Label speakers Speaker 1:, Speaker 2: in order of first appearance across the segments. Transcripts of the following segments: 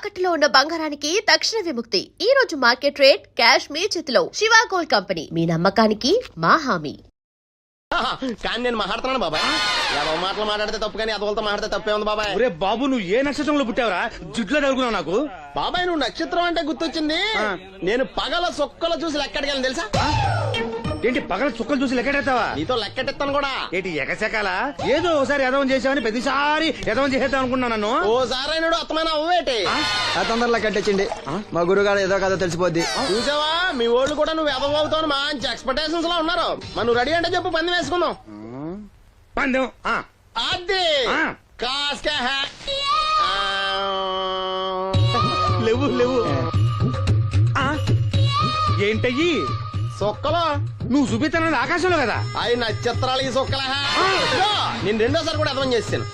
Speaker 1: తాకట్టులో ఉన్న బంగారానికి తక్షణ విముక్తి. ఈ రోజు మార్కెట్ రేట్ క్యాష్ మీ చేతిలో. శివ గోల్డ్ కంపెనీ, మీ నమ్మకానికి మా హామీ.
Speaker 2: కానీ నేను మాట్లాడుతున్నాను బాబాయ్. ఏదో మాటలు మాట్లాడితే తప్పు, కానీ అదోలతో మాట్లాడితే తప్పే ఉంది బాబాయ్.
Speaker 3: ఒరే బాబు, నువ్వు ఏ నక్షత్రంలో పుట్టావురా? జుట్లో తగులుకున్నావు నాకు.
Speaker 2: బాబాయ్ నువ్వు నక్షత్రం అంటే గుర్తొచ్చింది. నేను పగల సొక్కలు చూసి లెక్కడికెళ్ళి తెలుసా?
Speaker 3: ఏంటి పగల చుక్కలు చూసి లెక్కెడతావా?
Speaker 2: నీతో లెక్కెట్టిస్తాను కూడా.
Speaker 3: ఏంటి ఎగసెకాల? ఏదో ఒకసారి ఎదవం చేసావని ప్రతిసారి ఎదవం చేసేద్దాం అనుకున్నా నన్ను.
Speaker 2: ఓసారి అయినాడు అత్తమైన అవ్వేటి
Speaker 4: తొందరలో కట్టించండి. మా గురుగారు ఏదో కథ తెలిసిపోద్ది.
Speaker 2: చూసావా, మీ ఓళ్ళు కూడా నువ్వు ఎదవవుతావు మంచి ఎక్స్పెక్టేషన్స్ లో ఉన్నారు. మరి నువ్వు రెడీ అంటే చెప్పు, పంది వేసుకుందాం.
Speaker 3: పందెం
Speaker 2: అది కాస్కా
Speaker 3: లేవు లేవు. ఏంటయ్యి
Speaker 2: సొక్కలో
Speaker 3: నువ్వు చూపిస్తానది ఆకాశంలో కదా?
Speaker 2: అవి నక్షత్రాలు ఈ సొక్కల. నేను రెండోసారి కూడా అర్థం చేస్తాను.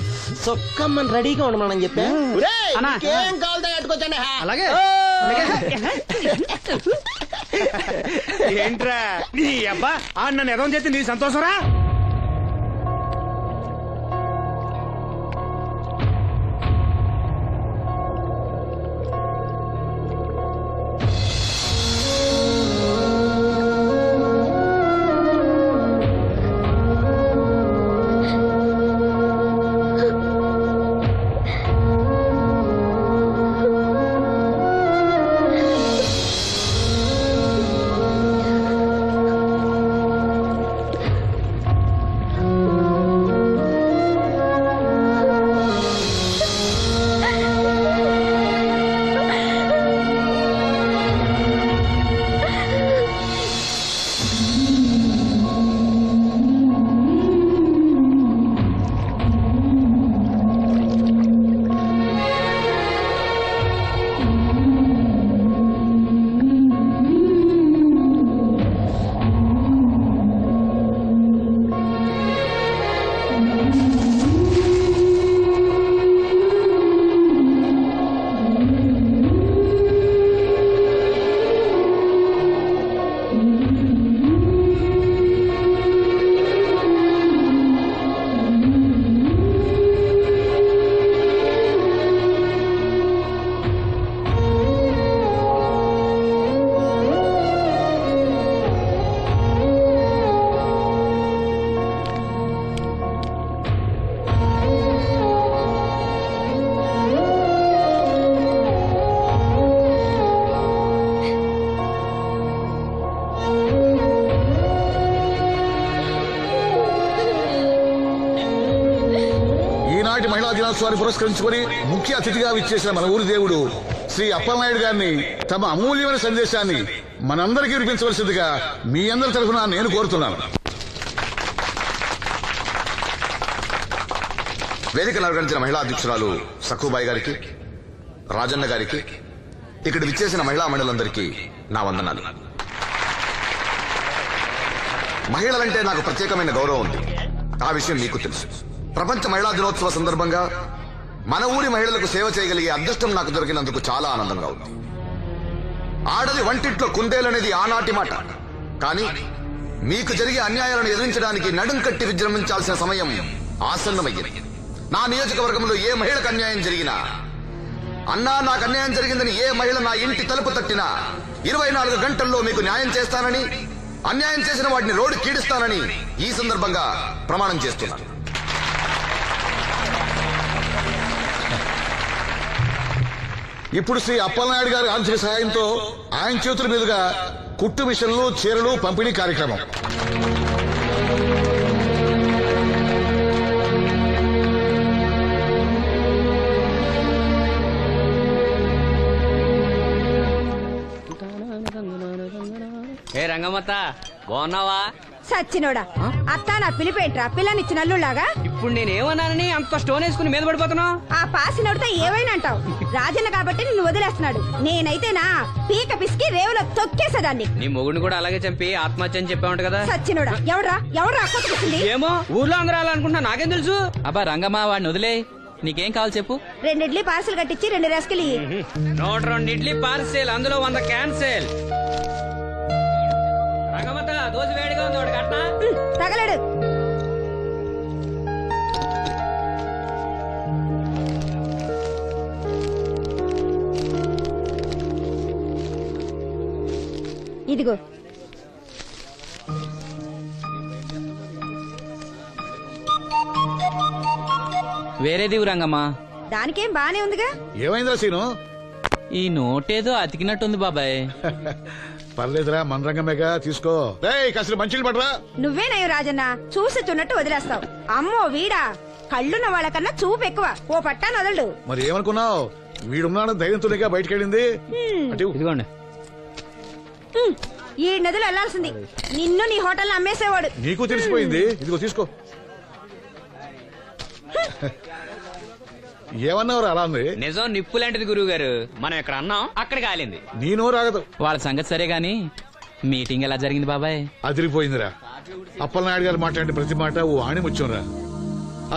Speaker 2: సొక్కమ్మని రెడీగా ఉండమని చెప్పా. ఏం కావాలితే కట్టుకోవచ్చండి.
Speaker 3: అలాగే. ఏంట్రా నీ అబ్బా నన్ను ఎదవం చేస్తే నీ సంతోషరా?
Speaker 5: మహిళా దినోత్సవాన్ని పురస్కరించుకుని ముఖ్య అతిథిగా విచ్చేసిన మన ఊరి దేవుడు శ్రీ అప్పలనాయుడు గారిని తమ అమూల్యమైన సందేశాన్ని మనందరికీ వినిపించవలసిందిగా మీ అందరి తరఫున నేను కోరుతున్నాను. వేదికను అలంకరించిన మహిళా అధ్యక్షురాలు సక్కుబాయి గారికి, రాజన్న గారికి, ఇక్కడ విచ్చేసిన మహిళా మండలందరికీ నా వందనాలు. మహిళలంటే నాకు ప్రత్యేకమైన గౌరవం ఉంది. ఆ విషయం మీకు తెలుసు. ప్రపంచ మహిళా దినోత్సవ సందర్భంగా మన ఊరి మహిళలకు సేవ చేయగలిగే అదృష్టం నాకు దొరికినందుకు చాలా ఆనందంగా ఉంది. ఆడది వంటింట్లో కుందేలనేది ఆనాటి మాట. కానీ మీకు జరిగే అన్యాయాలను ఎదిరించడానికి నడుం కట్టి విజృంభించాల్సిన సమయం ఆసన్నమయ్యింది. నా నియోజకవర్గంలో ఏ మహిళకు అన్యాయం జరిగినా, అన్నా నాకు అన్యాయం జరిగిందని ఏ మహిళ నా ఇంటి తలుపు తట్టినా 24 గంటల్లో మీకు న్యాయం చేస్తానని, అన్యాయం చేసిన వాటిని రోడ్డు కీడిస్తానని ఈ సందర్భంగా ప్రమాణం చేస్తున్నాను. ఇప్పుడు శ్రీ అప్పలనాయుడు గారి ఆర్థిక సహాయంతో ఆయన చేతుల మీదుగా కుట్టు మిషన్లు, చీరలు పంపిణీ కార్యక్రమం.
Speaker 6: ఏ రంగమ్మత్త, బాగున్నావా?
Speaker 7: సచ్చినోడా, అత్త నా పిలిపేంట్రా పిల్లనిచ్చి నల్లులాగా?
Speaker 6: ఇప్పుడు నేనేమన్నానని అంత స్టోన్ వేసుకుని మీద పడిపోతున్నావు?
Speaker 7: ఆ పాసినోడితో ఏమైనా అంటావు. రాజన్న కాబట్టి నిన్ను వదిలేస్తున్నాడు. నేనైతేనా పీక పిసికి రేవులో తొక్కేసేదాన్ని.
Speaker 6: నీ మొగుడిని కూడా అలాగే చంపి ఆత్మహత్య అని చెప్పావంట కదా?
Speaker 7: సచ్చినోడా, ఎవడ్రా కొట్టుకొచ్చింది?
Speaker 6: ఏమో, ఊర్లో అందరూ అలా అనుకుంటున్నా, నాకేం తెలుసు? అబ్బా రంగమ్మ, వాడిని వదిలే. నీకేం కావాలి చెప్పు.
Speaker 7: 2 ఇడ్లీ పార్సల్ కట్టించి 2 రస్కలు.
Speaker 6: 102 ఇడ్లీ పార్సెల్, అందులో 100 క్యాన్సెల్. రంగమ్మత, దోశ వేడిగా ఉంది, ఒకటి కట్నా?
Speaker 7: తగలడు. ఇదిగో
Speaker 6: వేరేది రంగమ్మా.
Speaker 7: దానికేం బానే ఉందిగా.
Speaker 3: ఏమైందిరా సీను?
Speaker 6: ఈ నోటేదో అతికినట్టుంది బాబాయ్.
Speaker 3: పర్లేదురా, మన రంగమేగా, తీసుకో. కాసిన మంచిలు పడరా.
Speaker 7: నువ్వేనయ్యో రాజన్న, చూసి చున్నట్టు వదిలేస్తావు. అమ్మో వీడా, కళ్ళున్న వాళ్ళకన్నా చూపు ఎక్కువ. ఓ పట్టాను వదలడు.
Speaker 3: మరి ఏమనుకున్నావు? వీడున్నాడు ధైర్యంతోనేగా బయటకెళ్ళింది. అటు ఇవ్వు.
Speaker 6: ఇదిగోండి.
Speaker 7: ఈ నదులు వెళ్లాల్సింది. నిన్ను నీ హోటల్ అమ్మేసేవాడు.
Speaker 3: నీకు తెలిసిపోయింది. ఇదిగో తీసుకో. ఏమన్నావు అలా ఉంది?
Speaker 6: నిజం నిప్పు లాంటిది గురువు గారు. మనం ఎక్కడ అన్నాం అక్కడ కాలింది.
Speaker 3: నీ నోరు ఆగదు.
Speaker 6: వాళ్ళ సంగతి సరే గాని మీటింగ్ ఎలా జరిగింది బాబాయ్?
Speaker 3: అదిరిపోయిందిరా. అప్పలనాయుడు గారు మాట్లాడిన ప్రతి మాట ఓ ఆణిముత్యంరా.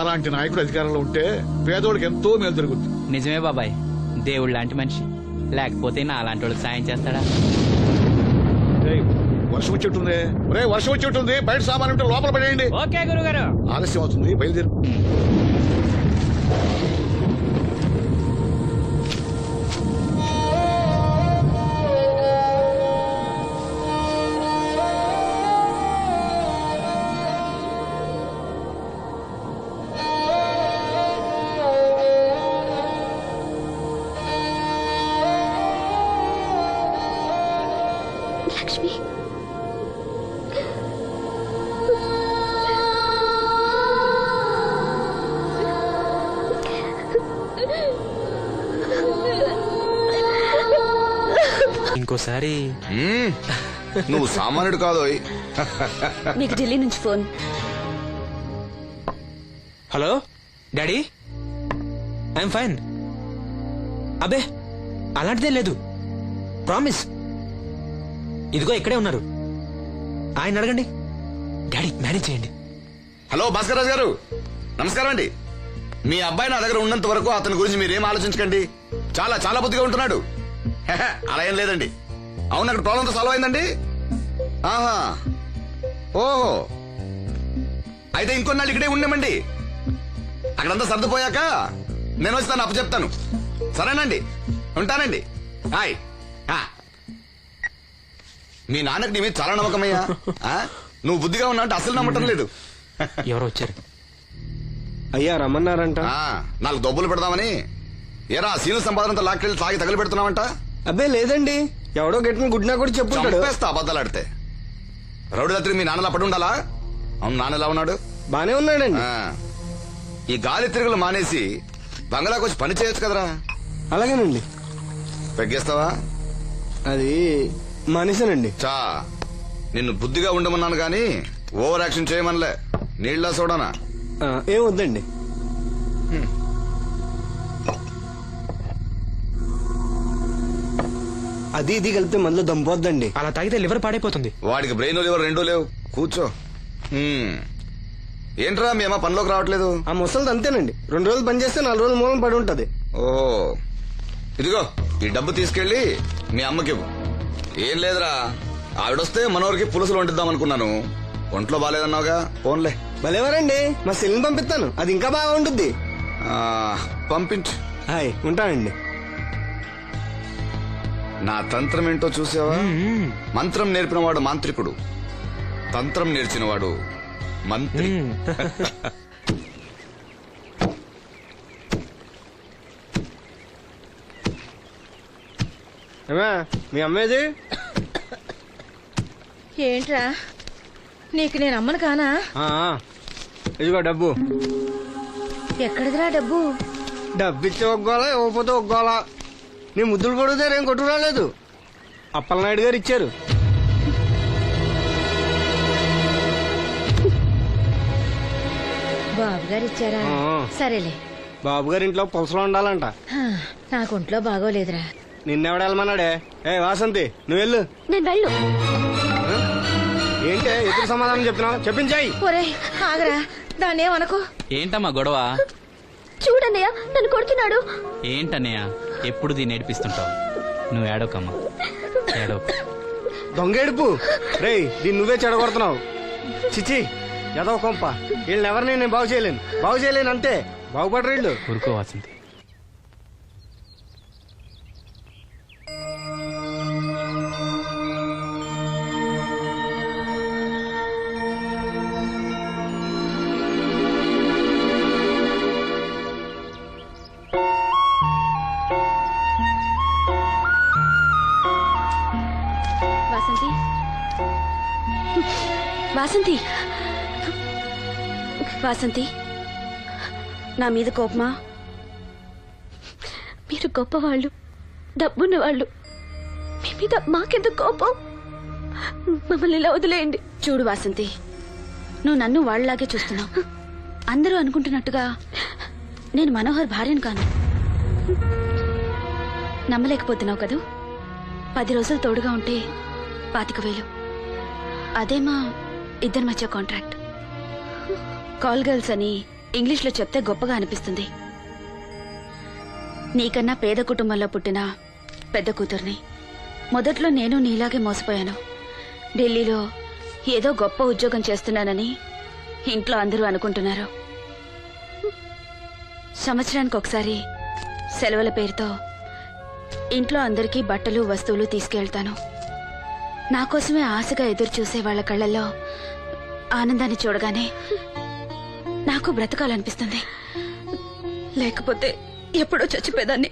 Speaker 3: అలాంటి నాయకుడు అధికారంలో ఉంటే పేదోడికి ఎంతో మేలు జరుగుతుంది.
Speaker 6: నిజమే బాబాయ్, దేవుడు లాంటి మనిషి. లేకపోతే నా అలాంటి వాళ్ళకి సాయం చేస్తాడా?
Speaker 3: వర్షం వచ్చేట్టుంది. వర్షం వచ్చేట్టుంది. బయట సామాన్ ఉంటే లోపల పడేయండి.
Speaker 6: ఓకే గురువు గారు.
Speaker 3: ఆలస్యం అవుతుంది, బయలుదేరు.
Speaker 8: లక్ష్మి,
Speaker 9: ఇంకోసారి
Speaker 5: నువ్వు సామాన్యుడు కాదోయ్.
Speaker 8: మీకు ఢిల్లీ నుంచి phone.
Speaker 9: Hello daddy, I'm fine. అబే అలాంటిదే లేదు, ప్రామిస్. ఇదిగో ఇక్కడే ఉన్నారు, ఆయన అడగండి. డాడీ మేనేజ్ చేయండి.
Speaker 5: హలో భాస్కర్ రాజు గారు, నమస్కారం అండి. మీ అబ్బాయి నా దగ్గర ఉన్నంత వరకు అతని గురించి మీరేం ఆలోచించకండి. చాలా చాలా బుద్ధిగా ఉంటున్నాడు. హెహె, అలా ఏం లేదండి. అవును, అక్కడ ప్రాబ్లంతో సాల్వ్ అయిందండి. ఆహా, ఓహో, అయితే ఇంకొన్నాళ్ళు ఇక్కడే ఉండేమండి. అక్కడంతా సర్దుపోయాక నేను వచ్చి తను అప్పచెప్తాను. సరేనండి, ఉంటానండి. హాయ్. మీ నాన్నకి నీ మీద చాలా నమ్మకమయ్యా. నువ్వు బుద్ధిగా ఉన్నావు అంటే అసలు నమ్మటం లేదు.
Speaker 9: ఎవరో వచ్చారు. అయ్యా రమ్మన్నారంట.
Speaker 5: నాలుగు దొబ్బులు పెడదామని. ఏరా సీను సంపాదనంతో లాక్కెళ్ళి తాగి తగలు పెడుతున్నావంట?
Speaker 4: అబ్బే లేదండి, ఎవడో గట్టిన గుడ్నా కూడా చెప్పుంటాడు.
Speaker 5: చంపేస్తా అబద్ధాలాడితే. రౌడీ రాత్రి మీ నాన్నలా పడి ఉండాలా? అవును, నాన్న ఎలా ఉన్నాడు?
Speaker 4: బానే ఉన్నాడండి.
Speaker 5: ఈ గాలి తిరుగులు మానేసి బంగ్లాకి వచ్చి పని చేయొచ్చు కదరా.
Speaker 4: అలాగేనండి.
Speaker 5: పెగ్గేస్తావా?
Speaker 4: అది మనిషినండి.
Speaker 5: చా, నిన్ను బుద్ధిగా ఉండమన్నాను గాని ఓవర్ యాక్షన్ చేయమనలే. నీళ్ళ చూడనా?
Speaker 4: ఏం వద్దండి. అది ఇది కలిపితే మనలో దంపోద్దండి.
Speaker 9: అలా తాగితే లివర్ పాడైపోతుంది.
Speaker 5: వాడికి బ్రెయిన్ లివర్ రెండూ లేవు. కూర్చో. ఏంట్రా మీ అమ్మ పనిలోకి రావట్లేదు?
Speaker 4: ఆ ముసలిది అంతేనండి, 2 రోజులు పని చేస్తే 4 రోజులు మూలం పడి ఉంటది.
Speaker 5: ఓ, ఇదిగో ఈ డబ్బు తీసుకెళ్లి మీ అమ్మకివ్వు. ఏం లేదురా, ఆవిడొస్తే మనోరికి పులుసులు వండిద్దాం అనుకున్నాను. ఒంట్లో బాగాలేదన్నావుగా, ఫోన్లే.
Speaker 4: భలేవారండి, మా సెల్ని పంపిస్తాను, అది ఇంకా బాగా ఉంటుంది.
Speaker 5: పంపించు.
Speaker 4: హాయ్, ఉంటానండి.
Speaker 5: నా తంత్రం ఏంటో చూసావా? మంత్రం నేర్పినవాడు మాంత్రికుడు, తంత్రం నేర్చినవాడు మంత్రి.
Speaker 4: మీ అమ్మేది?
Speaker 7: ఏంట్రా, నీకు నేను అమ్మను కానా?
Speaker 4: ఇదిగో డబ్బు.
Speaker 7: ఎక్కడిదిరా డబ్బు?
Speaker 4: డబ్బు ఇచ్చి ఒగ్గోలా, ఇవ్వకపోతే ఒగ్గోలా. నీ ముద్దులు కొడుతారు, ఏం కొట్టు రాలేదు. అప్పలనాయుడు గారు ఇచ్చారు.
Speaker 7: బాబు గారు ఇచ్చారా? సరేలే.
Speaker 4: బాబు గారి ఇంట్లో పులసలో ఉండాలంట.
Speaker 7: నాకు ఒంట్లో బాగోలేదురా.
Speaker 4: నిన్నెవడెళ్ళమన్నాడే? వాసంతి, నువ్వు వెళ్ళు.
Speaker 8: నేను వెళ్ళు.
Speaker 4: ఏంటే ఎదురు సమాధానం చెప్తున్నావు? చెప్పించాయి.
Speaker 7: ఒరే ఆగరా, దాన్నేమనుకో.
Speaker 6: ఏంటమ్మా గొడవ?
Speaker 8: చూడన్నయ్య, నన్ను కొడుతున్నాడు.
Speaker 6: ఏంటన్నయ్య ఎప్పుడు దీన్ని ఏడిపిస్తుంటావు? నువ్వు ఏడవకమ్మా, ఏడవ.
Speaker 4: దొంగేడుపు. రేయ్, దీన్ని నువ్వే చెడగొడుతున్నావు. చిచి, ఎదవ కొంప. వీళ్ళని ఎవరిని నేను బాగు చేయలేను అంతే. బాగుపడరు వీళ్ళు.
Speaker 6: ఊరుకోవాల్సింది.
Speaker 8: వాసంతి వాసంతి వాసంతి నా మీద కోపమా? మీరు గొప్పవాళ్ళు, డబ్బున్న వాళ్ళు, మీ మీద మాకెంత కోపం? మమ్మల్ని ఇలా వదిలేయండి. చూడు వాసంతి, నువ్వు నన్ను వాళ్ళలాగే చూస్తున్నావు. అందరూ అనుకుంటున్నట్టుగా నేను మనోహర్ భార్యను కాను. నమ్మలేకపోతున్నావు కదూ? 10 రోజులు తోడుగా ఉంటే 25,000. అదే మా ఇద్దరి మధ్య కాంట్రాక్ట్. కాల్ గర్ల్స్ అని ఇంగ్లీష్లో చెప్తే గొప్పగా అనిపిస్తుంది. నీకన్నా పేద కుటుంబంలో పుట్టిన పెద్ద కూతుర్ని. మొదట్లో నేను నీలాగే మోసపోయాను. ఢిల్లీలో ఏదో గొప్ప ఉద్యోగం చేస్తున్నానని ఇంట్లో అందరూ అనుకుంటున్నారు. సంవత్సరానికి ఒకసారి సెలవుల పేరుతో ఇంట్లో అందరికీ బట్టలు వస్తువులు తీసుకెళ్తాను. నా కోసమే ఆశగా ఎదురు చూసే వాళ్ళ కళ్ళల్లో ఆనందాన్ని చూడగానే నాకు బ్రతకాలనిపిస్తుంది. లేకపోతే ఎప్పుడో చచ్చిపోయేదాన్ని.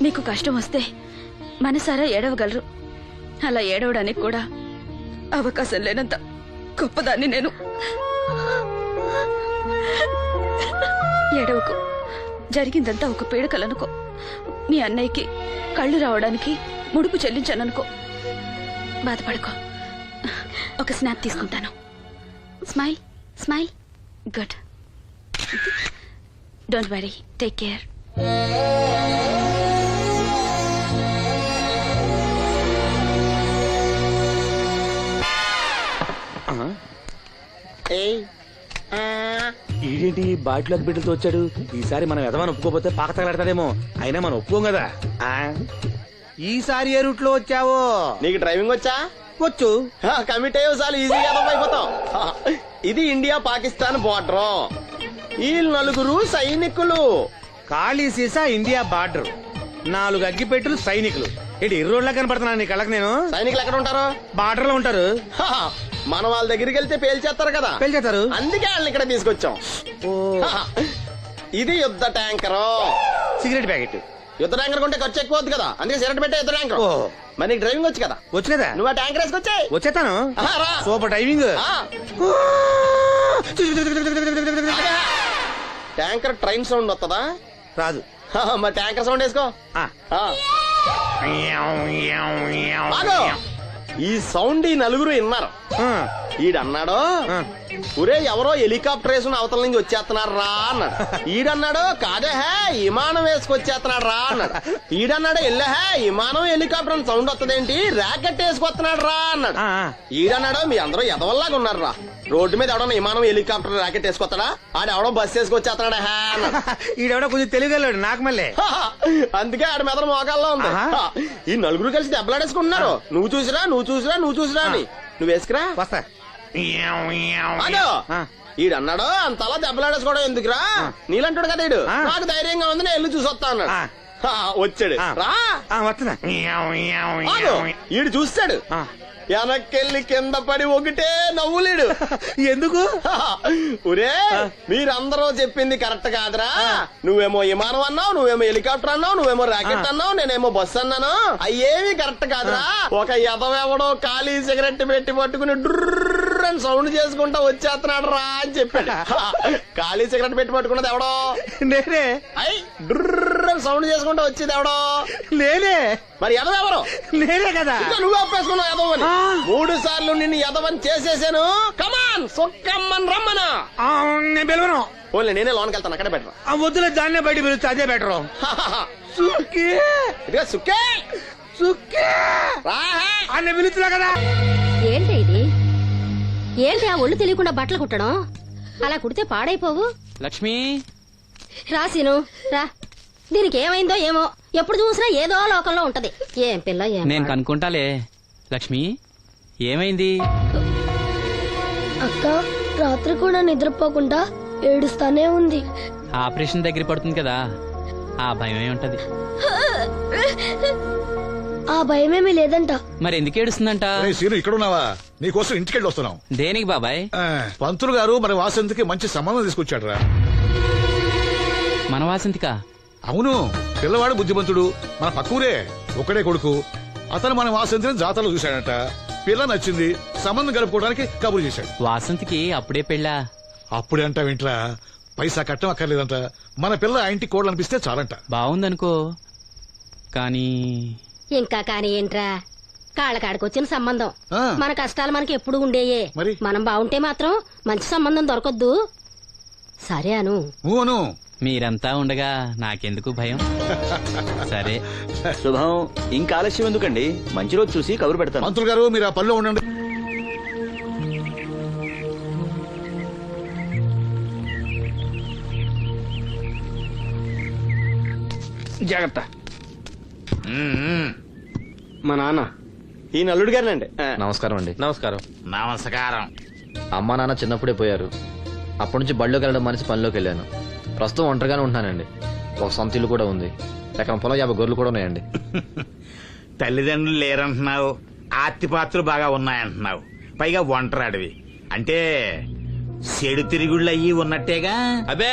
Speaker 8: నీకు కష్టం వస్తే మనసారా ఏడవగలరు. అలా ఏడవడానికి కూడా అవకాశం లేనంత గొప్పదాన్ని నేను. ఏడవకు. జరిగిందంతా ఒక పీడకలనుకో. మీ అన్నయ్యకి కళ్ళు రావడానికి ముడుపు చెల్లించాననుకో. బాధపడుకో. ఒక స్నాప్ తీసుకుంటాను. Smile smile. Good. Don't worry. Take care.
Speaker 9: ఈడేంటి బాటిలోకి బిడ్డలతో వచ్చాడు? ఈసారి మనం ఎదవని ఒప్పుకోపోతే పాక తగలాడతాడేమో. అయినా మనం ఒప్పుకోం కదా.
Speaker 4: ఈసారి ఏ రూట్ లో వచ్చావో?
Speaker 2: నీకు డ్రైవింగ్ వచ్చా?
Speaker 4: వచ్చు.
Speaker 2: కమిట్ అయ్యే చాలు ఈజీగా అయిపోతాం. ఇది ఇండియా పాకిస్తాన్ బోర్డర్. ఈ 4 సైనికులు.
Speaker 4: ఖాళీ సీసా ఇండియా బార్డర్, 4 అగ్గిపెట్టులు సైనికులు. ఏంటి ఇర్రోడ్లా కనపడుతున్నాను నీ కళ్ళకి నేను?
Speaker 2: సైనికులు ఎక్కడ ఉంటారు?
Speaker 4: బార్డర్ లో ఉంటారు.
Speaker 2: మనం వాళ్ళ దగ్గరికి వెళ్తే పేల్చేస్తారు కదా.
Speaker 4: పేల్చేస్తారు.
Speaker 2: అందుకే వాళ్ళని ఇక్కడ తీసుకొచ్చాం. ఇది యుద్ధ ట్యాంకర్.
Speaker 4: Cigarette packet.
Speaker 2: యుద్ధ ట్యాంకర్ కొంటే ఖర్చు ఎక్కువ అవుతుంది కదా, అందుకే సిగరెట్ పెట్టే యుద్ధ ట్యాంకర్. మరి నీకు డ్రైవింగ్ వచ్చు కదా?
Speaker 4: వచ్చు కదా.
Speaker 2: నువ్వు ఆ ట్యాంకర్ వేసుకొచ్చాయి.
Speaker 4: వచ్చేస్తాను. Super driving.
Speaker 2: Tanker train sound వస్తుందా?
Speaker 4: రాదు.
Speaker 2: మరి ట్యాంకర్ సౌండ్ వేసుకో. ఈ సౌండ్ ఈ 4 విన్నారు. ఈడన్నాడు, ఒరే ఎవరో హెలికాప్టర్ వేసుకుని అవతల నుంచి వచ్చేస్తున్నాడు రా అన్నాడు. ఈడన్నాడు, కాదే విమానం వేసుకొచ్చేస్తున్నాడు రా అన్నాడు. ఈడన్నాడు, ఎల్లహే విమానం హెలికాప్టర్ అని సౌండ్ వస్తుందేంటి, ర్యాకెట్ వేసుకొస్తున్నాడు రా అన్నాడు. ఈడన్నాడు, మీ అందరూ ఎదవల్లాగా ఉన్నారు రా, రోడ్డు మీద ఎవడన్నా విమానం హెలికాప్టర్ ర్యాకెట్ వేసుకొస్తాడా? ఆడెవడో బస్సు వేసుకొచ్చేస్తున్నాడా హే అన్నాడు.
Speaker 4: ఈడెవడో కొంచెం తెలియగలడు నాకు మళ్ళీ.
Speaker 2: అందుకే ఆడ మెదడు మోకాల్లో ఉంది. ఈ 4 కలిసి దెబ్బలాడేసుకుంటున్నారు. నువ్వు చూసిరా అని. నువ్వు వేసుకురా.
Speaker 4: వస్తా.
Speaker 2: ఈడన్నాడు, అంతలా దెబ్బలాడేసుకోవడం ఎందుకురా, నీలంటాడు కదా ఈడు. నాకు ధైర్యంగా ఉంది, నేను వెళ్ళి చూసి వస్తా అన్నాడు. వచ్చాడు రా.
Speaker 4: వస్తున్నా.
Speaker 2: ఈడు చూస్తాడు, వెనక్కెళ్ళి కింద పడి ఒకటే నవ్వులేడు.
Speaker 4: ఎందుకు?
Speaker 2: ఒరే మీరందరూ చెప్పింది కరెక్ట్ కాదురా. నువ్వేమో విమానం అన్నావు, నువ్వేమో హెలికాప్టర్ అన్నావు, నువ్వేమో రాకెట్ అన్నావు, నేనేమో బస్సు అన్నాను. అయ్యేవి కరెక్ట్ కాదురా. ఒక ఎదవెవడో ఖాళీ సిగరెట్ పెట్టి పట్టుకుని డ్రర్ అని సౌండ్ చేసుకుంటా వచ్చేస్తున్నాడు రా అని చెప్పాడు. ఖాళీ సిగరెట్ పెట్టి పట్టుకున్నది ఎవడో?
Speaker 4: నేనే.
Speaker 2: అయ్యి డ్రర్ అని సౌండ్ చేసుకుంటా వచ్చేది ఎవడో?
Speaker 4: నేనే.
Speaker 2: మరి ఎదవెవరు?
Speaker 4: నేనే కదా.
Speaker 2: నువ్వు ఒప్పేసుకున్నావు ఎదవని. 3 సార్లు నిన్ను ఎదవని చేసేసాను. కమాన్ సొక్కమ్మని రమ్మనా.
Speaker 4: నేను పిలవను.
Speaker 2: ఓన్లీ నేనే లోనికి వెళ్తాను, అక్కడే బెటర్.
Speaker 4: వద్దులే, దాన్నే బయట పిలుస్తా, అదే బెటర్. సుక్కే
Speaker 2: సుక్కే
Speaker 4: సుక్కే అన్న పిలుస్తున్నా కదా.
Speaker 8: ఏంటి ఇది? ఏంటి ఆ ఒళ్ళు తెలియకుండా బట్టలు కుట్టడం? అలా కుడితే పాడైపోవు.
Speaker 6: లక్ష్మి
Speaker 8: రాసిను రా. దీనికి ఏమైందో ఏమో, ఎప్పుడు చూసినా ఏదో లోకంలో ఉంటది. ఏం పిల్ల ఏం
Speaker 6: నేను కనుక్కుంటాలే. లక్ష్మి ఏమైంది?
Speaker 8: అక్క రాత్రి కూడా నిద్రపోకుండా ఏడుస్తానే ఉంది.
Speaker 6: ఆపరేషన్ దగ్గర పడుతుంది కదా, ఆ భయమే ఉంటది.
Speaker 8: ఆ భయమేమీ లేదంట.
Speaker 6: మరి ఎందుకు ఏడుస్తుందంట?
Speaker 3: సీను ఇక్కడ ఉన్నావా? నీకోసం ఇంటికెళ్ళి వస్తున్నాం.
Speaker 6: దేనికి బాబాయ్?
Speaker 3: పంతులు గారు మన వాసంతికి మంచి సంబంధం తీసుకొచ్చాడు రా.
Speaker 6: మన వాసంతికా?
Speaker 3: అవును, పిల్లవాడు బుద్ధిమంతుడు, మన పక్కూరే, ఒక్కడే కొడుకు. అతను మన వాసంతిని జాతరలో చూశాడట. పిల్ల నచ్చింది, సంబంధం కలుపుకోవడానికి కబురు చేశాడు.
Speaker 6: వాసంతికి అప్పుడే పెళ్ళా?
Speaker 3: అప్పుడే అంటావేంట్రా? పైసా కట్టం అక్కర్లేదంట. మన పిల్ల ఆ ఇంటికి కోడలనిపిస్తే చాలంట.
Speaker 6: బాగుందనుకో, కానీ
Speaker 10: ఇంకా కానీ ఏంట్రా, కాళ్ళకాడికొచ్చిన సంబంధం.
Speaker 3: ఆ.
Speaker 10: మన కష్టాలు మనకి ఎప్పుడు ఉండేయే.
Speaker 3: మరి?
Speaker 10: మనం బాగుంటే మాత్రం మంచి సంబంధం దొరకొద్దు. సరే అను.
Speaker 3: ఊను.
Speaker 6: మీరంతా ఉండగా నాకెందుకు భయం? సరే.
Speaker 9: శుభం. ఇంకా ఆలస్యం ఎందుకండి, మంచి రోజు చూసి కబురు పెడతాను.
Speaker 3: మంత్రులు గారు మీరు ఆ పనిలో ఉండండి.
Speaker 9: జాగ్రత్త.
Speaker 4: మా నాన్న
Speaker 2: ఈ నల్లుడు గారినండి.
Speaker 11: నమస్కారం అండి.
Speaker 9: నమస్కారం.
Speaker 3: నమస్కారం.
Speaker 11: అమ్మా నాన్న చిన్నప్పుడే పోయారు. అప్పటి నుంచి బళ్ళోకి వెళ్ళడం మనిషి పనిలోకి వెళ్ళాను. ప్రస్తుతం ఒంటరిగానే ఉంటున్నానండి. ఒక సొంత ఇల్లు కూడా ఉంది. ఎకరం పొలం 50 గొర్రెలు కూడా ఉన్నాయండి.
Speaker 12: తల్లిదండ్రులు లేరంటున్నావు, ఆస్తిపాత్రులు బాగా ఉన్నాయంటున్నావు, పైగా ఒంటరాడివి అంటే చెడు తిరుగుళ్ళు అయ్యి ఉన్నట్టేగా.
Speaker 9: అబే,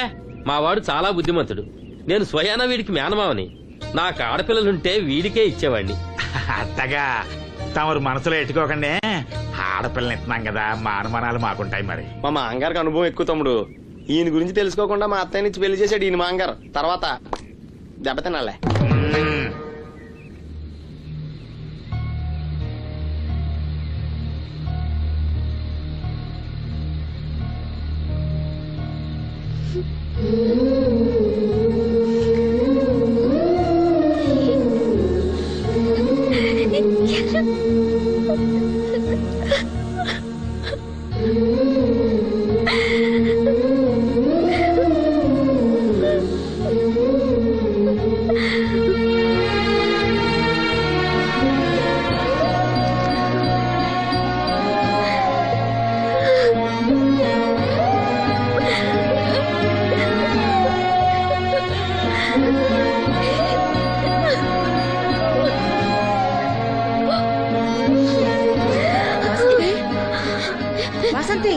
Speaker 9: మా వాడు చాలా బుద్ధిమంతుడు. నేను స్వయానా వీడికి మేనమావని. నాకు ఆడపిల్లలుంటే వీడికే ఇచ్చేవాడిని.
Speaker 12: అట్టగా తమరు మనసులో ఎట్టుకోకండి. ఆడపిల్లని ఇస్తున్నాం కదా, మా అనుమానాలు మాకుంటాయి మరి.
Speaker 2: మా మాంగారికి అనుభవం ఎక్కువ తమ్ముడు. ఈయన గురించి తెలుసుకోకుండా మా అత్తయ్య నుంచి పెళ్లి చేశాడు ఈయన మాంగారు. తర్వాత దెబ్బతినాలే.
Speaker 7: వాసంతి,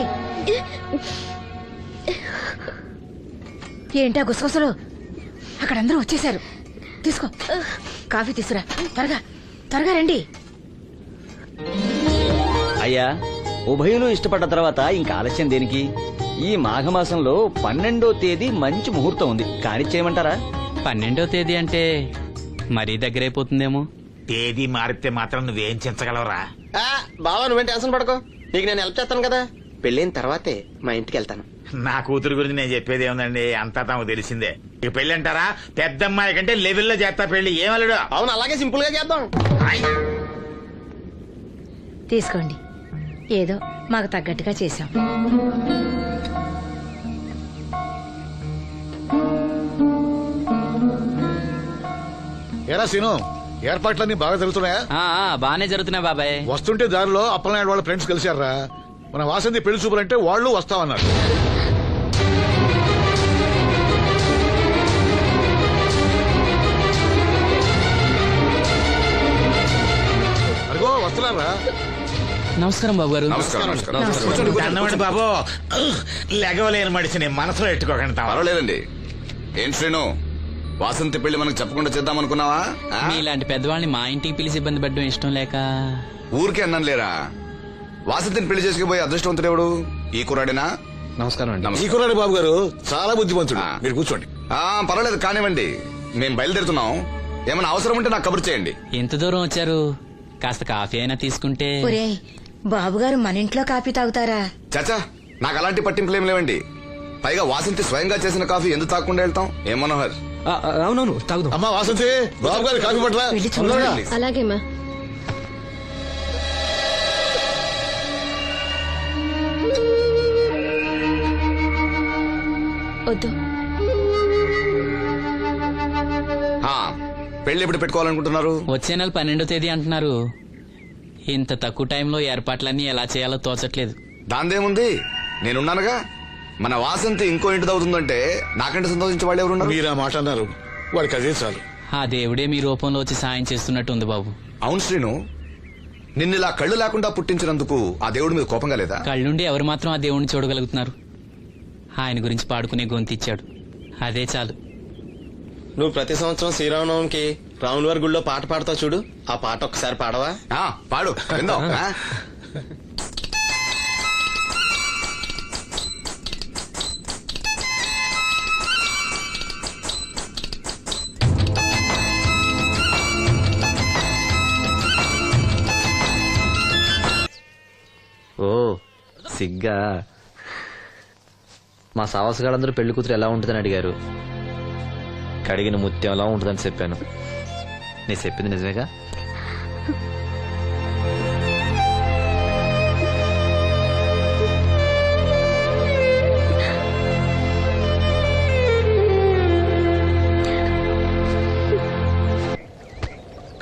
Speaker 7: ఏంటా గుసగుసలు? అక్కడ అందరూ వచ్చేసారు. తీసుకో, కాఫీ తీసురా. త్వరగా త్వరగా రండి.
Speaker 9: అయ్యా, ఉభయులు ఇష్టపడ్డ తర్వాత ఇంకా ఆలస్యం దేనికి? ఈ మాఘమాసంలో 12వ తేదీ మంచి ముహూర్తం ఉంది, కానిచ్చేయమంటారా?
Speaker 6: 12వ తేదీ అంటే మరీ దగ్గరైపోతుందేమో.
Speaker 12: తేదీ మారితే మాత్రం నువ్వేం చించగలవరా?
Speaker 2: బావా నువ్వేం టెన్షన్ పడకో, నీకు నేను హెల్ప్ చేస్తాను కదా. పెళ్ళైన తర్వాతే మా ఇంటికి వెళ్తాను.
Speaker 12: నా కూతురు గురించి నేను చెప్పేది ఏముందండి, అంతా తమకు తెలిసిందే. ఇక పెళ్లి అంటారా, పెద్దమ్మాయి కంటే లెవెల్లో చేస్తా పెళ్లి. ఏమలుడు?
Speaker 2: అవును, అలాగే సింపుల్ గా చేద్దాం.
Speaker 7: తీసుకోండి, ఏదో మాకు తగ్గట్టుగా చేశాం.
Speaker 3: ఎరా సీను, ఏర్పాట్లన్నీ బాగా జరుగుతున్నాయా?
Speaker 6: బానే జరుగుతున్నాయి బాబాయ్.
Speaker 3: వస్తుంటే దారిలో అప్పలనాయుడు వాళ్ళ ఫ్రెండ్స్ కలిశారా? మన వాసంతి పెళ్లి చూపులంటే వాళ్ళు వస్తామన్నారు. అదిగో వస్తున్నారా?
Speaker 6: నమస్కారం బాబు గారు.
Speaker 12: అన్నమాట బాబు, లెగవలేని మడిచిని మనసులో ఎట్టుకోకండి.
Speaker 5: పర్వాలేదండి. ఏం శ్రీను, వాసంతి పెళ్లి మనకు చెప్పకుండా చేద్దామనుకున్నావా?
Speaker 6: మీలాంటి పెద్దవాళ్ళని మా ఇంటికి పిలిచి ఇబ్బంది పెట్టడం ఇష్టం లేక.
Speaker 5: ఊరికే అన్నం లేరా? వాసంతిని పెళ్లి చేసుకుపోయి అదృష్టవంతుడెవడు? ఈ కుర్రాడినా?
Speaker 11: నమస్కారం అండి.
Speaker 3: ఈ కుర్రాడి బాబు గారు చాలా బుద్ధిమంతుడు. మీరు కూర్చోండి.
Speaker 5: పర్వాలేదు, కానివ్వండి. మేము బయలుదేరుతున్నాం. ఏమైనా అవసరం ఉంటే నాకు కబురు చేయండి.
Speaker 6: ఎంత దూరం వచ్చారు? కాస్త కాఫీ అయినా తీసుకుంటే.
Speaker 7: బాబుగారు మన ఇంట్లో కాఫీ తాగుతారా?
Speaker 5: చాచా, నాకు అలాంటి పట్టింపులు ఏం లేవండి. పైగా వాసంతి స్వయంగా చేసిన కాఫీ ఎందుకు తాకుండా వెళ్తాం? ఏం మనోహర్?
Speaker 9: అవునవును, తాగుదాం.
Speaker 3: అమ్మా వాసంతి, బాబు గారు కాఫీ పట్ల.
Speaker 10: అలాగేమా.
Speaker 8: వద్దు.
Speaker 5: పెళ్లి ఎప్పుడు పెట్టుకోవాలనుకుంటున్నారు?
Speaker 6: వచ్చే నెల 12వ తేదీ అంటున్నారు. ఇంత తక్కువ టైంలో ఏర్పాట్లన్నీ ఎలా చేయాలో తోచట్లేదు.
Speaker 5: దాందేముంది, నేనున్నానుగా. మన వాసంతి ఇంకో ఇంటి అవుతుందంటే నాకంటే సంతోషించే వాళ్ళు ఎవరున్నారు?
Speaker 3: మీరు ఆ మాట అన్నారు, వాడికి అదే చాలు.
Speaker 6: ఆ దేవుడే మీ రూపంలో వచ్చి సాయం చేస్తున్నట్టు ఉంది బాబు.
Speaker 5: అవును శ్రీను, నిన్నిలా కళ్ళు లేకుండా పుట్టించినందుకు ఆ దేవుడి మీద కోపంగా లేదా?
Speaker 6: కళ్ళుండి ఎవరు మాత్రం ఆ దేవుడిని చూడగలుగుతున్నారు? ఆయన గురించి పాడుకునే గొంతిచ్చాడు, అదే చాలు.
Speaker 2: నువ్వు ప్రతి సంవత్సరం శ్రీరామనవమికి రాముల వారి గుళ్ళో పాట పాడతావు చూడు, ఆ పాట ఒక్కసారి పాడవా?
Speaker 5: పాడు విందాం.
Speaker 11: ఓ సిగ్గా. మా సావసగాళ్ళందరూ పెళ్లి కూతురు ఎలా ఉంటుందని అడిగారు. కడిగిన ముత్యం ఎలా ఉంటుందని చెప్పాను. నీ చెప్పింది నిజమేగా?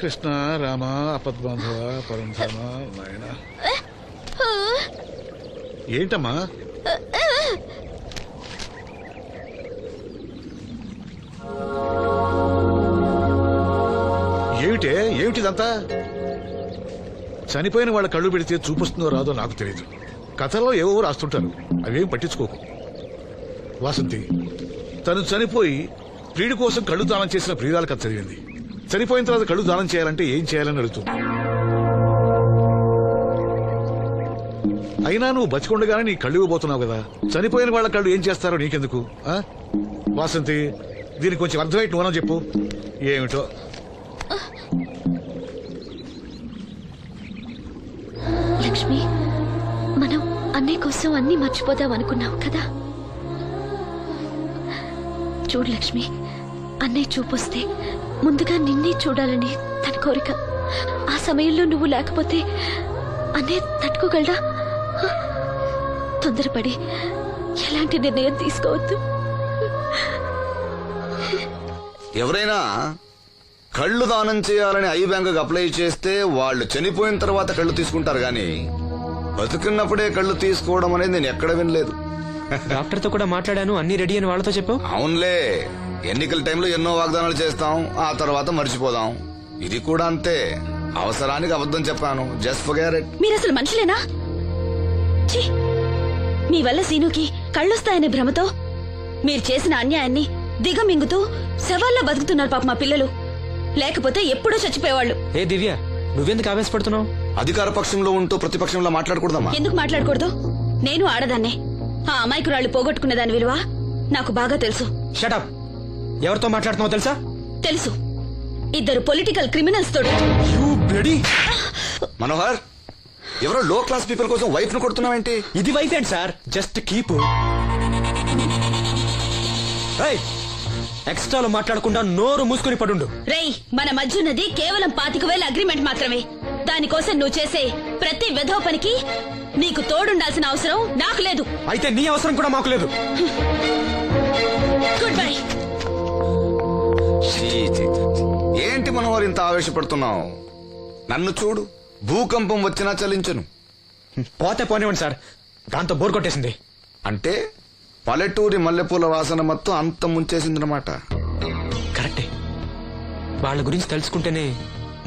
Speaker 3: కృష్ణ రామ అపద్బాంధవ పరంధామ నాయన. ఏంటమ్మా? ఏమిటిదంతా? చనిపోయిన వాళ్ళ కళ్ళు పెడితే చూపిస్తుందో రాదో నాకు తెలియదు. కథల్లో ఏవో రాస్తుంటారు, అవేం పట్టించుకోకు. వాసంతి తను చనిపోయి ప్రియుడి కోసం కళ్ళు దానం చేసిన ప్రియురాల కథ చదివింది. చనిపోయిన తర్వాత కళ్ళు దానం చేయాలంటే ఏం చేయాలని అడుగుతుంది. అయినా నువ్వు బతికొండగానే నీ కళ్ళు ఇవ్వబోతున్నావు కదా, చనిపోయిన వాళ్ళ కళ్ళు ఏం చేస్తారో నీకెందుకు? వాసంతి దీనికి కొంచెం అర్థమైతే నువ్వనో చెప్పు. ఏమిటో
Speaker 8: లక్ష్మి, మనం అన్నయ్య కోసం అన్ని మర్చిపోదాం అనుకున్నావు కదా. చూడు లక్ష్మి, అన్నయ్య చూపొస్తే ముందుగా నిన్నే చూడాలని తన కోరిక. ఆ సమయంలో నువ్వు లేకపోతే అన్నయ్య తట్టుకోగలడా? తొందరపడి ఎలాంటి నిర్ణయం తీసుకోవద్దు.
Speaker 5: ఎవరైనా కళ్ళు దానం చేయాలని ఐ బ్యాంకుకి అప్లై చేస్తే వాళ్ళు చనిపోయిన తర్వాత కళ్ళు తీసుకుంటారు గాని బతుకున్నప్పుడే కళ్ళు తీసుకోవడం అనేది నేను ఎక్కడ వినలేదు.
Speaker 13: డాక్టర్ తో కూడా మాట్లాడాను, అన్ని రెడీ అని వాళ్ళతో చెప్పావు.
Speaker 5: అవునులే, ఎన్నికల టైంలో ఎన్నో వాగ్దానాలు చేస్తాం, ఆ తర్వాత మర్చిపోదాం. ఇది కూడా అంతే, అవసరానికి అబద్ధం చెప్పాను. Just forget it.
Speaker 8: మీరు అసలు మనుషులేనా? ఛీ! మీ వల్ల సీనుకి కళ్ళొస్తాయనే భ్రమతో మీరు చేసిన అన్యాయాన్ని దిగమింగుతూ శవాల్లో బతుకుతున్నారు పాప మా పిల్లలు. లేకపోతే ఎప్పుడూ చచ్చిపోయేవాళ్ళు.
Speaker 13: ఏ దివ్య, నువ్వెందుకు ఆవేశపడుతున్నావు?
Speaker 5: అధికార పక్షంలో ఉంటూ ప్రతిపక్షంలో మాట్లాడకూడదమ్మా.
Speaker 8: ఎందుకు మాట్లాడకూడదు? నేను ఆడదాన్నే. ఆ అమాయకురాళ్ళు పోగొట్టుకునే దాని విలువ నాకు బాగా తెలుసు.
Speaker 13: షటప్. ఎవరితో మాట్లాడుతున్నావు తెలుసా?
Speaker 8: తెలుసు. ఇద్దరు పొలిటికల్ క్రిమినల్స్ తోడు.
Speaker 5: మనోహర్, ఎవరో లో క్లాస్ పీపుల్ కోసం వైఫ్ ను కొడుతున్నావేంటి?
Speaker 13: ఇది వైఫ్ ఏంటి సార్? Just keep. ఎక్స్ట్రాలో మాట్లాడకుండా నోరు మూసుకుని పడుండు.
Speaker 8: రేయ్, మన మధ్య ఉన్నది కేవలం 25,000 అగ్రిమెంట్ మాత్రమే. దానికోసం నువ్వు చేసే ప్రతి వెధవ పనికి నీకు తోడుండాల్సిన అవసరం నాకు లేదు.
Speaker 13: అయితే నీ అవసరం కూడా మాకు లేదు.
Speaker 8: Good bye.
Speaker 5: ఏంటి మనోహర్ ఇంత ఆవేశపడుతున్నావు? నన్ను చూడు, భూకంపం వచ్చినా చలించను.
Speaker 13: పోతే పోనివ్వండి సార్, దాంతో బోర్ కొట్టేసింది.
Speaker 5: అంటే పల్లెటూరి మల్లెపూల వాసన మొత్తం అంత ముంచేసిందనమాట.
Speaker 13: కరెక్టే. వాళ్ళ గురించి తెలుసుకుంటేనే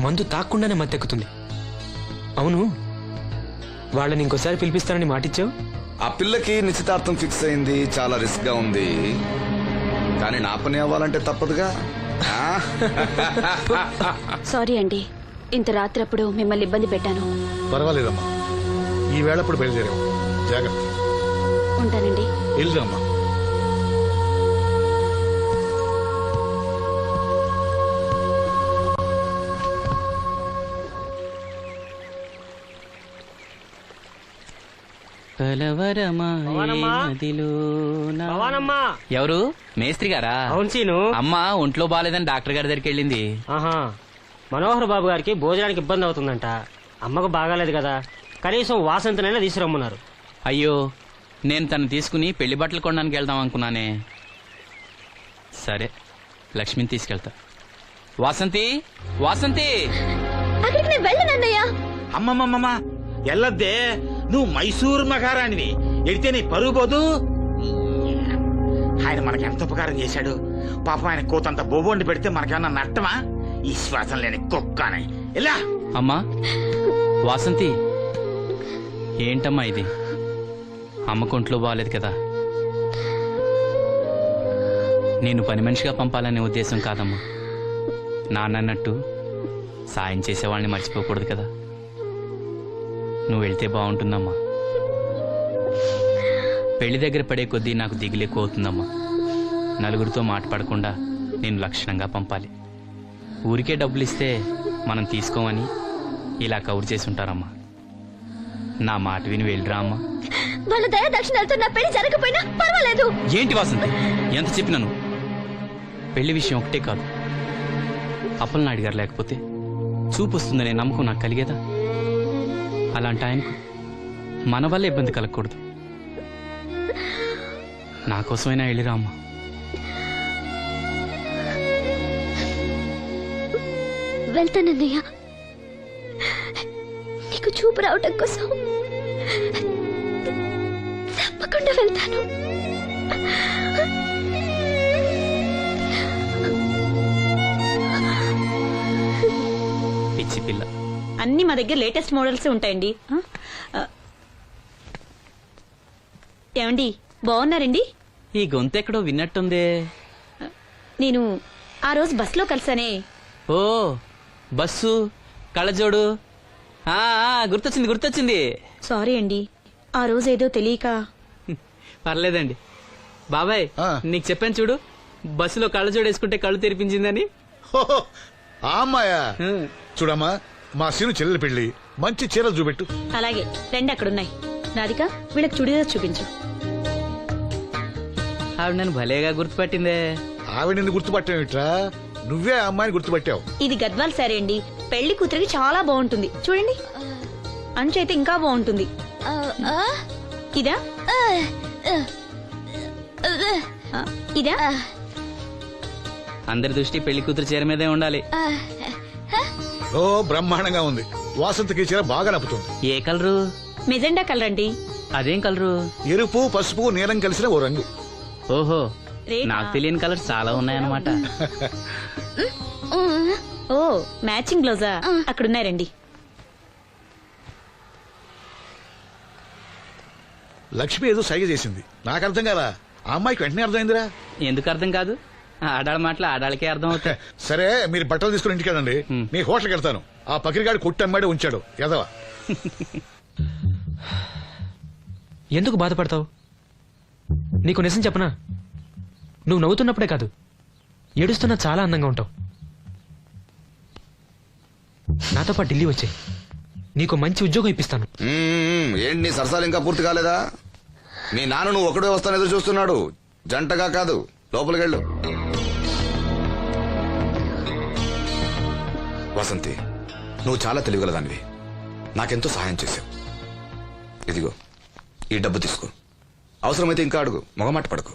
Speaker 13: మందు తాక్కుండానే మత్తెక్కుతుంది. అవును, వాళ్ళని ఇంకోసారి పిలిపిస్తానని మాటిచ్చావు.
Speaker 5: ఆ పిల్లకి నిశ్చితార్థం ఫిక్స్ అయింది. చాలా రిస్క్ గా ఉంది, కానీ నా పని అవ్వాలంటే తప్పదుగా.
Speaker 8: సారీ అండి, ఇంత రాత్రప్పుడు మిమ్మల్ని ఇబ్బంది పెట్టాను.
Speaker 3: పర్వాలేదమ్మా, ఈ వేళప్పుడు బయలుదేరావు. జాగ్రత్త.
Speaker 8: ఉంటానండి.
Speaker 3: వెళ్దామా.
Speaker 6: ఎవరు? మేస్త్రి గారా?
Speaker 14: అవును సీను.
Speaker 6: అమ్మా ఒంట్లో బాలేదని డాక్టర్ గారి దగ్గరికి వెళ్ళింది.
Speaker 14: ఆహా, మనోహర్ బాబు గారికి భోజనానికి ఇబ్బంది అవుతుందంట. అమ్మకు బాగాలేదు కదా, కనీసం వాసంతనైనా తీసుకురమ్మన్నారు.
Speaker 6: అయ్యో, నేను తను తీసుకుని పెళ్లి బట్టలు కొనడానికి వెళ్దాం అనుకున్నానే. సరే, లక్ష్మిని తీసుకెళ్తా. వాసంతి, వాసంతి.
Speaker 8: అక్కడికి నేను వెళ్ళనన్నయ్యా.
Speaker 12: అమ్మమ్మమ్మ ఎల్లద్దే, నువ్వు మైసూరు మహారాణివి. ఎడితే నీ పరుగు పోదు. ఆయన మనకి ఎంత ఉపకారం చేశాడు. పాపం ఆయన కోతంత బొబ్బొండి పెడితే మనకేమన్నా నష్టమా? ఈ శ్వాసం లేని కుక్కనే. ఎలా
Speaker 6: అమ్మా? వాసంతి, ఏంటమ్మా ఇది? అమ్మకుంట్లో బాగాలేదు కదా. నేను పని మనిషిగా పంపాలనే ఉద్దేశం కాదమ్మా. నాన్నన్నట్టు సాయం చేసేవాళ్ళని మర్చిపోకూడదు కదా. నువ్వు వెళ్తే బాగుంటుందమ్మా. పెళ్లి దగ్గర పడే కొద్దీ నాకు దిగులు ఎక్కువ అవుతుందమ్మా. నలుగురితో మాట పడకుండా నేను లక్షణంగా పంపాలి. ఊరికే డబ్బులు ఇస్తే మనం తీసుకోమని ఇలా కవర్ చేసి ఉంటారమ్మా. నా మాట విని వెళ్ళిరా అమ్మా.
Speaker 8: వాళ్ళ దయ దక్షిణాలతో నా పెళ్లి జరగకపోయినా పర్వాలేదు.
Speaker 6: ఏంటి వాసంతి, ఎంత చెప్పినాను? పెళ్లి విషయం ఒకటే కాదు, అప్పలనాయుడు గారు లేకపోతే చూపు వస్తుందనే నమ్మకం నాకు కలిగేదా? అలాంటి ఆయనకు మన వల్ల ఇబ్బంది కలగకూడదు. నా కోసమైనా వెళ్ళిరా అమ్మా.
Speaker 8: వెళ్తానన్నయ్య, నీకు చూపు రావటం కోసం తప్పకుండా వెళ్తాను.
Speaker 6: పిచ్చి పిల్ల.
Speaker 15: అన్ని మా దగ్గర లేటెస్ట్ మోడల్స్ ఉంటాయండి. ఏమండి బాగున్నారండి?
Speaker 6: ఈ గొంతు ఎక్కడో విన్నట్టుందే.
Speaker 15: నేను ఆ రోజు బస్సులో కలిసానే.
Speaker 6: ఓ బస్సు, కళ్ళజోడు. గుర్తొచ్చింది గుర్తొచ్చింది.
Speaker 15: సారీ అండి, ఆ రోజు ఏదో తెలియక.
Speaker 6: పర్లేదండి బాబాయ్, నీకు చెప్పాను చూడు, బస్సులో కళ్ళజోడు వేసుకుంటే కళ్ళు తెరిపించిందని.
Speaker 3: ఆ అమ్మాయా? చూడమ్మా, మా సీను చెల్లెలు పెళ్లి, మంచి చీరలు చూపెట్టు.
Speaker 15: అలాగే రెండు అక్కడున్నాయి. రాధిక, వీళ్ళకి చుడిదార్ చూపించు.
Speaker 6: ఆవిడ నన్ను భలేగా గుర్తుపట్టిందే.
Speaker 3: ఆవిడ నిన్ను గుర్తుపట్టావిట్రా? నువ్వే ఆ అమ్మాయిని గుర్తుపట్టావు.
Speaker 15: ఇది గద్వాల్ సారీ అండి, పెళ్లి కూతురికి చాలా బాగుంటుంది. చూడండి, అంచు అయితే ఇంకా బాగుంటుంది. ఇదా ఇదా?
Speaker 6: అందరి దృష్టి పెళ్లి కూతురు చీర మీదే ఉండాలి.
Speaker 3: ఓ బ్రహ్మాండంగా ఉంది. వాసంతకి చీర బాగా నప్పుతుంది.
Speaker 6: ఏ కలరు?
Speaker 15: మెజెండా కలర్ అండి.
Speaker 6: అదేం కలరు?
Speaker 3: ఎరుపు, పసుపు, నీలం కలిసిన ఓ రంగు.
Speaker 6: ఓహో, నాకు తెలియని కలర్స్ చాలా ఉన్నాయన్నమాట.
Speaker 15: ఓ మ్యాచింగ్ బ్లౌజా? అక్కడున్నారండి.
Speaker 3: లక్ష్మి ఏదో సైగ చేసింది, నాకు అర్థం కాదా? ఆ అమ్మాయికి వెంటనే అర్థమైందిరా.
Speaker 6: ఎందుకు అర్థం కాదు? ఆడాళ్ళ మాటలు ఆడాళ్ళకే అర్థం అవుతాయి.
Speaker 3: సరే, మీరు బట్టలు తీసుకుని ఇంటికి వెళ్ళండి. మీ హోటల్కి వెళ్తాను. ఆ పకిరిగాడు కొట్టి అమ్మాడే ఉంచాడు ఎదవా.
Speaker 13: ఎందుకు బాధపడతావు? నీకు నిజం చెప్పనా, నువ్వు నవ్వుతున్నప్పుడే కాదు, ఏడుస్తున్నా చాలా అందంగా ఉంటావు. నాతో పాటు ఢిల్లీ వచ్చాయి, నీకు మంచి ఉద్యోగం ఇప్పిస్తాను.
Speaker 5: ఏంటి నీ సరసాలు ఇంకా పూర్తి కాలేదా? మీ నాన్న నువ్వు ఒకడే వస్తాను ఎదురు చూస్తున్నాడు, జంటగా కాదు. లోపలికెళ్ళు. వసంతి, నువ్వు చాలా తెలివిగలదానివి, నాకెంతో సహాయం చేశావు. ఇదిగో ఈ డబ్బు తీసుకో, అవసరమైతే ఇంకా అడుగు, మొగమాట పడకు.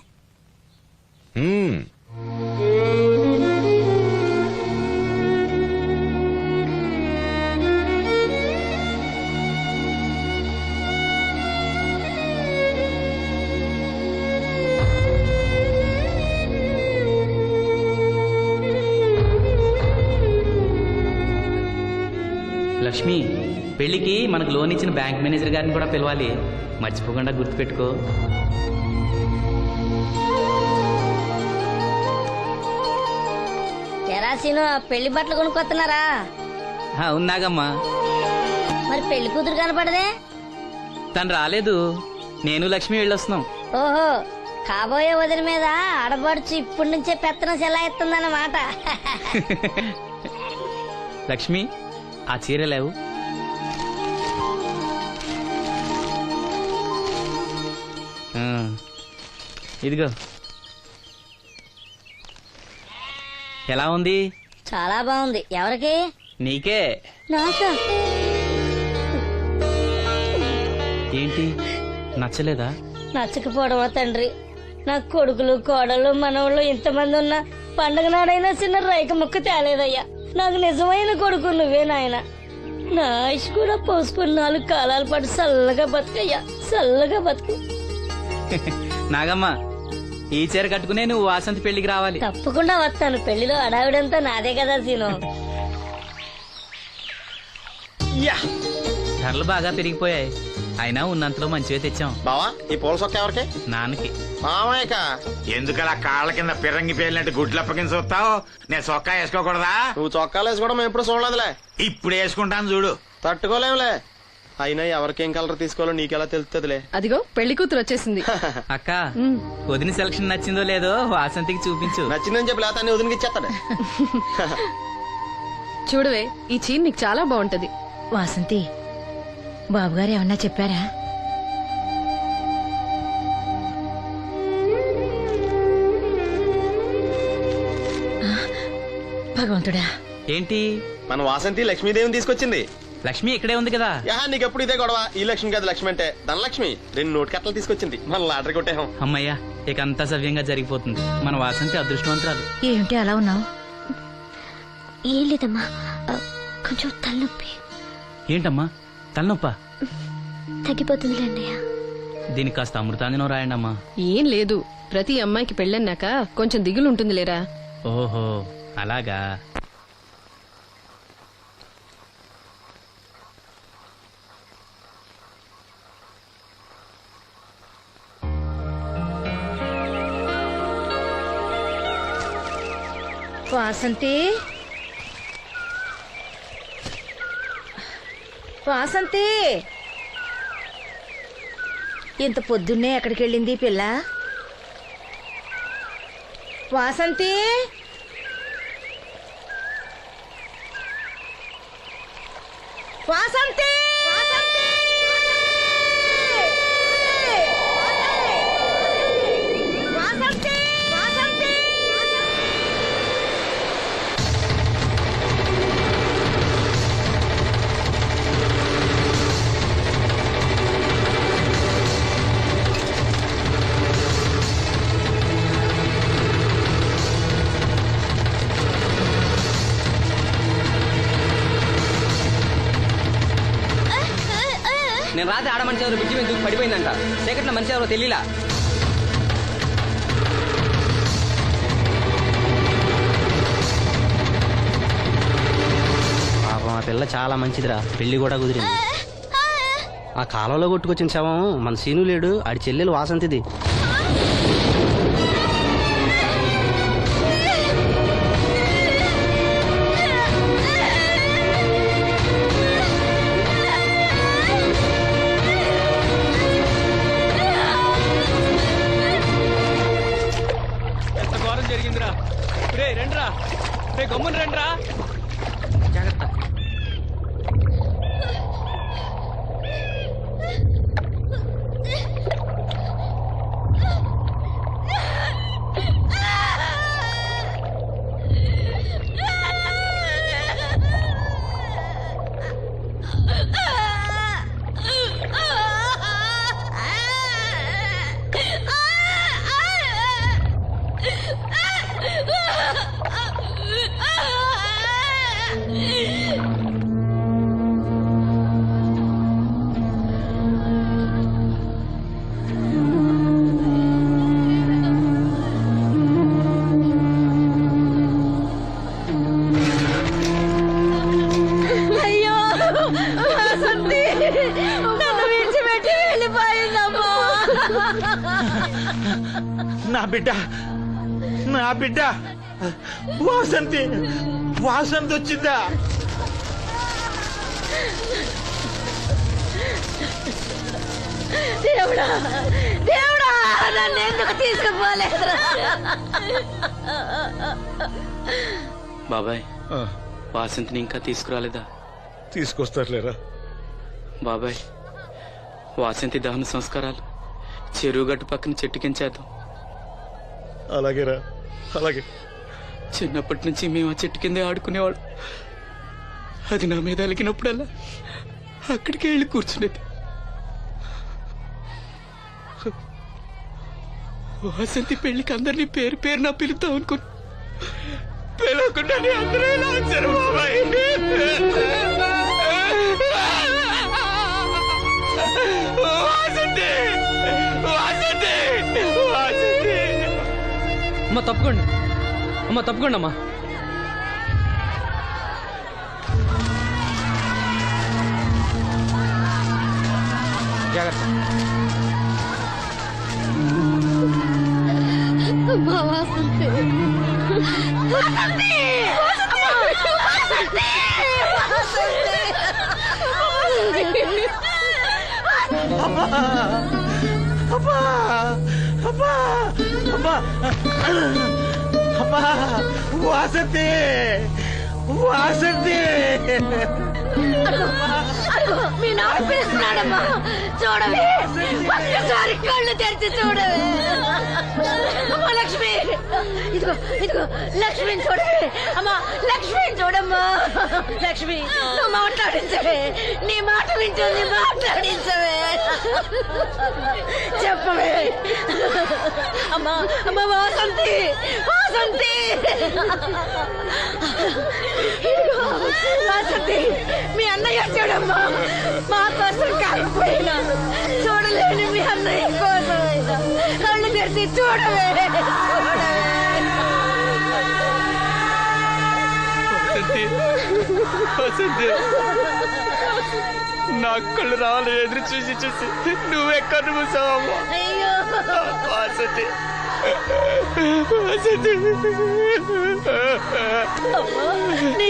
Speaker 6: లక్ష్మి, పెళ్లికి మనకు లోన్ ఇచ్చిన బ్యాంక్ మేనేజర్ గారిని కూడా పిలవాలి, మర్చిపోకుండా గుర్తుపెట్టుకో.
Speaker 10: తెరాసీను పెళ్లి బట్టలు కొనుక్కొస్తున్నారా?
Speaker 6: ఉన్నాగమ్మా.
Speaker 10: మరి పెళ్లి కూతురు కనపడదే?
Speaker 6: తను రాలేదు, నేను లక్ష్మి వెళ్ళొస్తున్నాం.
Speaker 10: ఓహో, కాబోయే వదిన మీద ఆడబడుచు ఇప్పటి నుంచే పెత్తనం సెలాయిస్తుందన్నమాట.
Speaker 6: లక్ష్మి, ఆ చీర లేవు. ఇదిగో. ఎలా ఉంది?
Speaker 10: చాలా బాగుంది. ఎవరికి?
Speaker 6: నీకే.
Speaker 10: నాకా?
Speaker 6: ఏంటి, నచ్చలేదా?
Speaker 10: నచ్చకపోవడమా తండ్రి? నా కొడుకులు, కోడళ్ళు, మనవాళ్ళు ఇంతమంది ఉన్నా పండగ నాడైనా చిన్న రైక ముక్క తేలేదయ్యా. నాకు నిజమైన కొడుకు నువ్వే నాయన. నా ఆయుష్ కూడా పోసుకుని 4 కాలాల పాటు చల్లగా బతుకయ్యా, చల్లగా బతుకు.
Speaker 6: నాగమ్మ, ఈ చీర కట్టుకునే నువ్వు వాసంతి పెళ్లికి రావాలి.
Speaker 10: తప్పకుండా వస్తాను. పెళ్లిలో అడావిడంతా నాదే కదా సీను.
Speaker 6: ధరలు బాగా పెరిగిపోయాయి, అయినా ఉన్నంతలో మంచివే తెచ్చాం.
Speaker 2: బావా, ఈ పూల సొక్క ఎవరికి?
Speaker 6: నాన్నకి.
Speaker 2: మామయ్యక.
Speaker 12: ఎందుకలా కాళ్ళ కింద పిరంగి పేలినట్టు గుడ్లప్పకింద చూస్తావు? నేను చొక్కా వేసుకోకూడదా?
Speaker 2: నువ్వు చొక్కాలు వేసుకోవడం మేము ఎప్పుడు చూడలేదులే.
Speaker 12: ఇప్పుడు వేసుకుంటాను చూడు.
Speaker 2: తట్టుకోలేములే. అయినా ఎవరికేం కలర్ తీసుకోవాలో నీకెలా తెలుస్తుందిలే.
Speaker 15: అదిగో పెళ్లి కూతురు వచ్చేసింది.
Speaker 6: అక్క వదిన సెలక్షన్ నచ్చిందో లేదో వాసంతికి చూపించు.
Speaker 2: నచ్చిందని చెప్పి లేత వదిలికి ఇచ్చేస్తాడు.
Speaker 15: చూడవే, ఈ చీర నీకు చాలా బాగుంటది.
Speaker 16: వాసంతి, బాబుగారు ఏమన్నా చెప్పారా? భగవంతుడా,
Speaker 6: ఏంటి
Speaker 2: మన వాసంతి లక్ష్మీదేవిని తీసుకొచ్చింది.
Speaker 6: లక్ష్మి ఇక్కడే ఉంది కదా.
Speaker 2: నీకు ఎప్పుడు ఇదే గొడవ. ఈ లక్ష్మి కాదు లక్ష్మి అంటే ధనలక్ష్మి. 2 నోటు కట్టలు తీసుకొచ్చింది. మన లాటరీ కొట్టేహం.
Speaker 6: అమ్మయ్యా, ఇక అంతా సవ్యంగా జరిగిపోతుంది. మన వాసంతి అదృష్టవంతురాలు.
Speaker 16: ఏమిటి అలా ఉన్నావు?
Speaker 8: ఏం లేదమ్మా, కొంచెం తలనొప్పి.
Speaker 6: ఏంటమ్మా తలనొప్పా?
Speaker 8: తగ్గిపోతుంది అన్నయ్య.
Speaker 6: దీనికి కాస్త అమృతాంజనం రాయండి అమ్మా.
Speaker 15: ఏం లేదు, ప్రతి అమ్మాయికి పెళ్ళన్నాక కొంచెం దిగులు ఉంటుంది లేరా.
Speaker 6: ఓహో అలాగా.
Speaker 16: వాసంతి, వాసంతి, ఇంత పొద్దున్నే ఎక్కడికి వెళ్ళింది పిల్ల? వాసంతి, వాసంతి, వాసంతి, వాసంతి.
Speaker 9: నేను రాత్రి ఆడ మనిషి ఎవరు బిడ్జి మీద దూకి పడిపోయిందంట. చీకట్లో మనిషి ఎవరో తెలియలా.
Speaker 14: పాపం ఆ పిల్ల చాలా మంచిదిరా, పెళ్లి కూడా కుదిరింది. ఆ కాలంలో కొట్టుకొచ్చిన శవం మన సీను లేడు, ఆడి చెల్లెలు వాసంతిది.
Speaker 6: జరిగిందిరా. రే రండిరా, రే గమ్మున రండిరా. జాగ్రత్త.
Speaker 16: అయ్యో వాసంతి, నన్ను విడిచిపెట్టి వెళ్ళిపోయిందమ్మా.
Speaker 12: నా బిడ్డ, నా బిడ్డ వాసంతి, వాసంతి వచ్చిందా?
Speaker 16: దేవుడా, దేవుడా, నన్ను ఎందుకు తీసుకుపోలేదురా?
Speaker 6: బాబాయ్, వాసంతిని ఇంకా తీసుకురాలేదా?
Speaker 3: తీసుకొస్తారులేరా.
Speaker 6: బాబాయ్, వాసంతి దహన సంస్కారాలు చెరువు గట్టు పక్కన చెట్టు కించేద్దాం.
Speaker 3: అలాగేరా, అలాగే.
Speaker 6: చిన్నప్పటి నుంచి మేము ఆ చెట్టు కిందే ఆడుకునేవాడు. అది నా మీద అలిగినప్పుడల్లా అక్కడికి వెళ్ళి కూర్చునేది. వాసంతి పెళ్లికి అందరినీ పేరు పేరున పిలుద్దాం అనుకున్నా. పిలవకుండానే అందరూ ఇలా వచ్చారు బాబాయ్. వాసంతి, వాసంతి, వాసంతి.
Speaker 9: అమ్మ తప్పుకోండి, అమ్మ తప్పుకోండి అమ్మా.
Speaker 14: జాగ్రత్త.
Speaker 16: వాసంతి, వాసంతి, వాసంతి, వాసంతి.
Speaker 12: అమ్మా అమ్మా అమ్మా అమ్మా వాసంతి వాసంతి
Speaker 16: అదిగో మీ నాన్న పిలుస్తున్నాడమ్మా చూడవే ఒక్కసారి కళ్ళు తెరిచి చూడవే అమ్మా లక్ష్మి ఇదిగో ఇదిగో లక్ష్మిని చూడవే అమ్మా లక్ష్మిని చూడమ్మా లక్ష్మి నువ్వు మాట్లాడించవే నీ మాట వింటుంది మాట్లాడించవే చెప్పవే అమ్మా అమ్మా వాసంతి వాసంతి ఇదిగో వాసంతి మీ అన్నయ్య చూడమ్మా మా కోసం కాకపోయినా చూడలేని మీ అన్నయ్య కోసమైనా కళ్ళు తెరిచి చూడవే
Speaker 6: నా కళ్ళు రావాలి ఎదురు చూసి చూసి నువ్వెక్కడ మూసావమ్మా
Speaker 16: అయ్యో
Speaker 6: వాసంతి
Speaker 16: అమ్మా